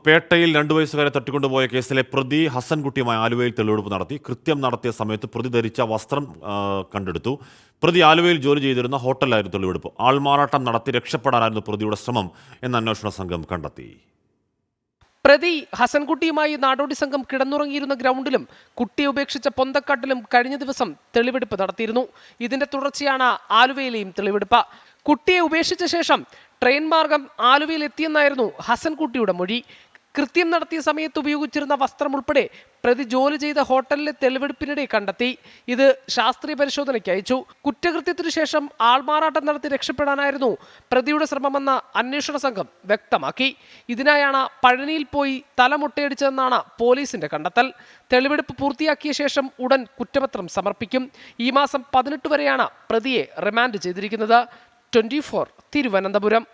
പേട്ടയിൽ 2 വയസ്സുകാരെ തട്ടിക്കൊണ്ടുപോയ കേസിലെ പ്രതി ഹസൻകുട്ടിയുമായി ആലുവയിൽ തെളിവെടുപ്പ് നടത്തി. കൃത്യം നടത്തിയ സമയത്ത് പ്രതി ധരിച്ച വസ്ത്രം കണ്ടെടുത്തു. പ്രതി ആലുവയിൽ ജോലി ചെയ്തിരുന്ന ഹോട്ടലിലായിരുന്നു തെളിവെടുപ്പ്. ആൾമാറാട്ടം നടത്തി രക്ഷപ്പെടാനായിരുന്നു പ്രതിയുടെ ശ്രമം എന്ന് അന്വേഷണ സംഘം കണ്ടെത്തി. പ്രതി ഹസൻകുട്ടിയുമായി നാടോടി സംഘം കിടന്നുറങ്ങിയിരുന്ന ഗ്രൗണ്ടിലും കുട്ടിയെ ഉപേക്ഷിച്ച പൊന്തക്കാട്ടിലും കഴിഞ്ഞ ദിവസം തെളിവെടുപ്പ് നടത്തിയിരുന്നു. ഇതിന്റെ തുടർച്ചയാണ് ആലുവയിലെയും തെളിവെടുപ്പ്. കുട്ടിയെ ഉപേക്ഷിച്ച ശേഷം ട്രെയിൻ മാർഗം ആലുവയിൽ എത്തിയെന്നായിരുന്നു ഹസൻകുട്ടിയുടെ മൊഴി. കൃത്യം നടത്തിയ സമയത്ത് ഉപയോഗിച്ചിരുന്ന വസ്ത്രം ഉൾപ്പെടെ പ്രതി ജോലി ചെയ്ത ഹോട്ടലിലെ തെളിവെടുപ്പിനിടെ കണ്ടെത്തി. ഇത് ശാസ്ത്രീയ പരിശോധനയ്ക്ക് അയച്ചു. കുറ്റകൃത്യത്തിനു ശേഷം ആൾമാറാട്ടം നടത്തി രക്ഷപ്പെടാനായിരുന്നു പ്രതിയുടെ ശ്രമമെന്ന് അന്വേഷണ സംഘം വ്യക്തമാക്കി. ഇതിനായാണ് പഴനിയിൽ പോയി തലമുട്ടയടിച്ചതെന്നാണ് പോലീസിന്റെ കണ്ടെത്തൽ. തെളിവെടുപ്പ് പൂർത്തിയാക്കിയ ശേഷം ഉടൻ കുറ്റപത്രം സമർപ്പിക്കും. ഈ മാസം 18 വരെയാണ് പ്രതിയെ റിമാൻഡ് ചെയ്തിരിക്കുന്നത്. 24 തിരുവനന്തപുരം.